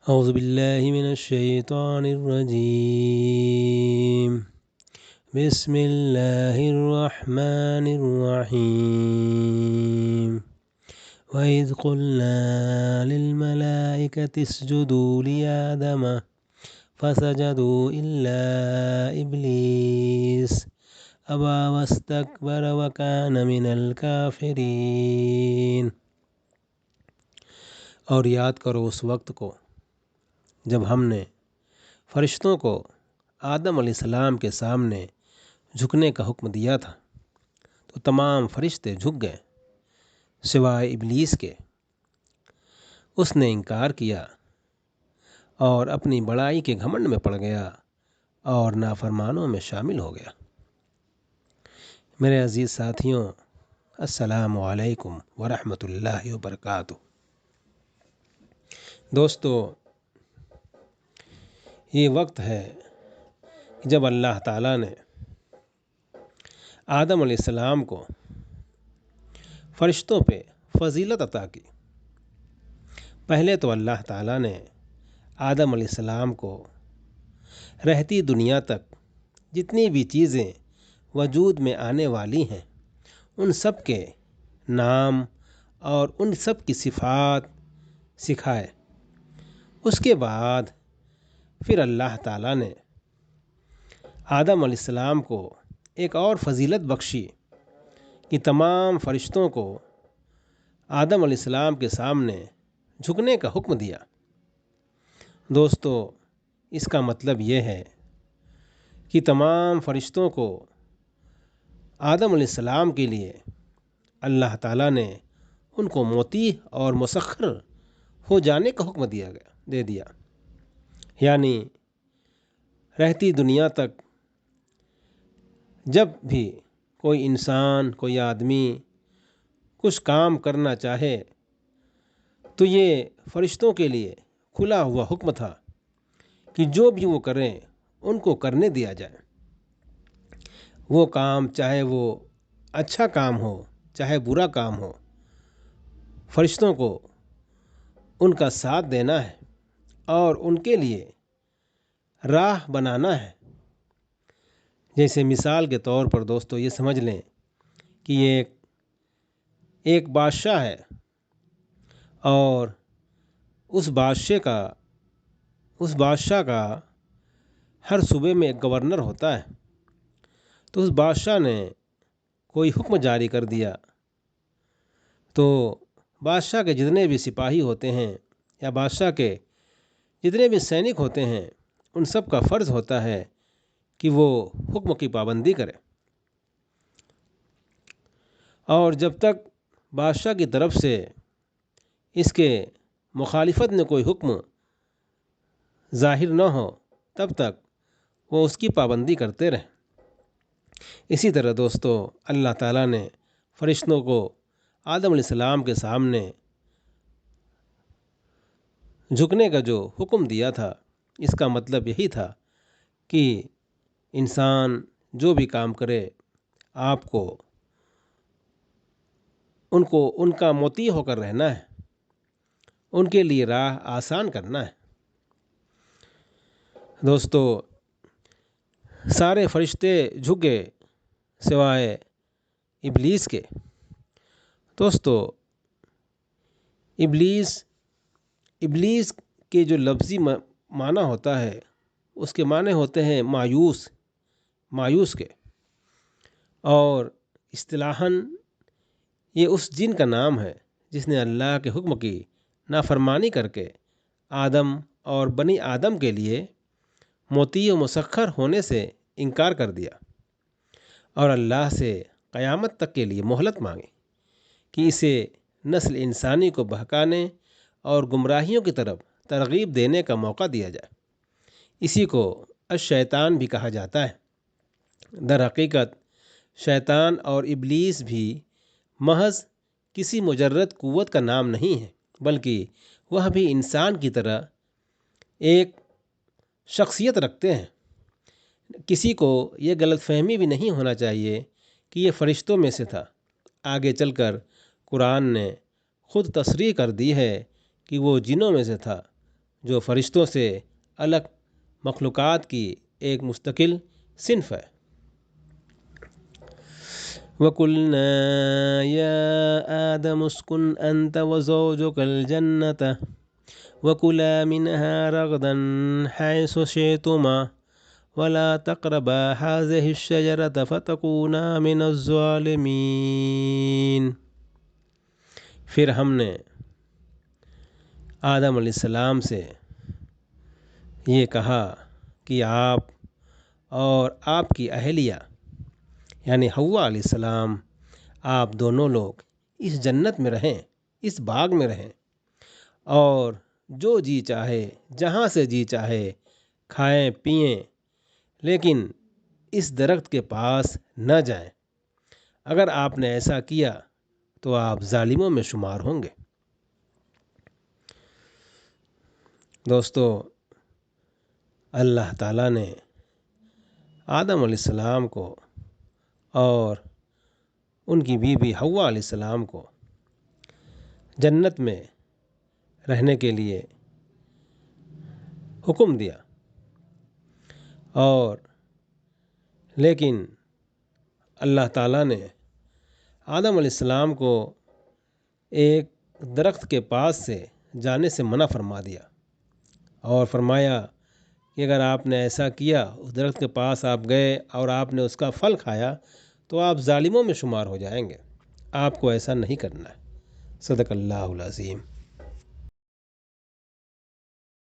أعوذ بالله من الشيطان الرجيم. بسم الله الرحمن الرحيم. وإذ قلنا للملائكة اسجدوا لآدم فسجدوا إلا إبليس أبى واستكبر وكان من الكافرين۔ اور یاد کرو اس وقت کو جب ہم نے فرشتوں کو آدم علیہ السلام کے سامنے جھکنے کا حکم دیا تھا تو تمام فرشتے جھک گئے سوائے ابلیس کے۔ اس نے انکار کیا اور اپنی بڑائی کے گھمنڈ میں پڑ گیا اور نافرمانوں میں شامل ہو گیا۔ میرے عزیز ساتھیوں، السلام علیکم ورحمۃ اللہ وبرکاتہ۔ دوستو، یہ وقت ہے جب اللہ تعالیٰ نے آدم علیہ السلام کو فرشتوں پہ فضیلت عطا کی۔ پہلے تو اللہ تعالیٰ نے آدم علیہ السلام کو رہتی دنیا تک جتنی بھی چیزیں وجود میں آنے والی ہیں ان سب کے نام اور ان سب کی صفات سکھائے۔ اس کے بعد پھر اللہ تعالیٰ نے آدم علیہ السلام کو ایک اور فضیلت بخشی کہ تمام فرشتوں کو آدم علیہ السلام کے سامنے جھکنے کا حکم دیا۔ دوستو، اس کا مطلب یہ ہے کہ تمام فرشتوں کو آدم علیہ السلام کے لیے اللہ تعالیٰ نے ان کو مطیع اور مسخر ہو جانے کا حکم دے دیا، یعنی رہتی دنیا تک جب بھی کوئی انسان، کوئی آدمی کچھ کام کرنا چاہے تو یہ فرشتوں کے لیے کھلا ہوا حکم تھا کہ جو بھی وہ کریں ان کو کرنے دیا جائے۔ وہ کام چاہے وہ اچھا کام ہو چاہے برا کام ہو، فرشتوں کو ان کا ساتھ دینا ہے اور ان کے لیے راہ بنانا ہے۔ جیسے مثال کے طور پر دوستو یہ سمجھ لیں کہ یہ ایک بادشاہ ہے اور اس بادشاہ کا ہر صوبے میں ایک گورنر ہوتا ہے۔ تو اس بادشاہ نے کوئی حکم جاری کر دیا تو بادشاہ کے جتنے بھی سپاہی ہوتے ہیں یا بادشاہ کے جتنے بھی سینک ہوتے ہیں ان سب کا فرض ہوتا ہے کہ وہ حکم کی پابندی کرے، اور جب تک بادشاہ کی طرف سے اس کے مخالفت میں کوئی حکم ظاہر نہ ہو تب تک وہ اس کی پابندی کرتے رہیں۔ اسی طرح دوستو، اللہ تعالیٰ نے فرشتوں کو آدم علیہ السلام کے سامنے جھکنے کا جو حکم دیا تھا اس کا مطلب یہی تھا کہ انسان جو بھی کام کرے آپ کو ان کا مطیع ہو کر رہنا ہے، ان کے لیے راہ آسان کرنا ہے۔ دوستو، سارے فرشتے جھکے سوائے ابلیس کے۔ دوستو، ابلیس کے جو لفظی معنی ہوتا ہے اس کے معنی ہوتے ہیں مایوس کے، اور اصطلاحاً یہ اس جن کا نام ہے جس نے اللہ کے حکم کی نافرمانی کر کے آدم اور بنی آدم کے لیے مطیع و مسخر ہونے سے انکار کر دیا اور اللہ سے قیامت تک کے لیے مہلت مانگی کہ اسے نسل انسانی کو بہکانے اور گمراہیوں کی طرف ترغیب دینے کا موقع دیا جائے۔ اسی کو الشیطان بھی کہا جاتا ہے۔ در حقیقت شیطان اور ابلیس بھی محض کسی مجرد قوت کا نام نہیں ہے، بلکہ وہ بھی انسان کی طرح ایک شخصیت رکھتے ہیں۔ کسی کو یہ غلط فہمی بھی نہیں ہونا چاہیے کہ یہ فرشتوں میں سے تھا۔ آگے چل کر قرآن نے خود تصریح کر دی ہے کہ وہ جنوں میں سے تھا، جو فرشتوں سے الگ مخلوقات کی ایک مستقل صنف ہے۔ وَقُلْنَا يَا آدَمُ اسْكُنْ أَنْتَ وَزَوْجُكَ الْجَنَّةَ وَكُلَا مِنْهَا رَغَدًا حَيْثُ شِئْتُمَا وَلَا تَقْرَبَا هَٰذِهِ الشَّجَرَةَ فَتَكُونَا مِنَ الظَّالِمِينَ۔ پھر ہم نے آدم علیہ السلام سے یہ کہا کہ آپ اور آپ کی اہلیہ یعنی حوا علیہ السلام، آپ دونوں لوگ اس جنت میں رہیں، اس باغ میں رہیں، اور جو جی چاہے جہاں سے جی چاہے کھائیں پئیں، لیکن اس درخت کے پاس نہ جائیں۔ اگر آپ نے ایسا کیا تو آپ ظالموں میں شمار ہوں گے۔ دوستو، اللہ تعالیٰ نے آدم علیہ السلام کو اور ان کی بیوی حوا علیہ السلام کو جنت میں رہنے کے لیے حکم دیا، اور لیکن اللہ تعالیٰ نے آدم علیہ السلام کو ایک درخت کے پاس سے جانے سے منع فرما دیا، اور فرمایا کہ اگر آپ نے ایسا کیا، اس درخت کے پاس آپ گئے اور آپ نے اس کا پھل کھایا تو آپ ظالموں میں شمار ہو جائیں گے، آپ کو ایسا نہیں کرنا ہے۔ صدق اللہ العظیم۔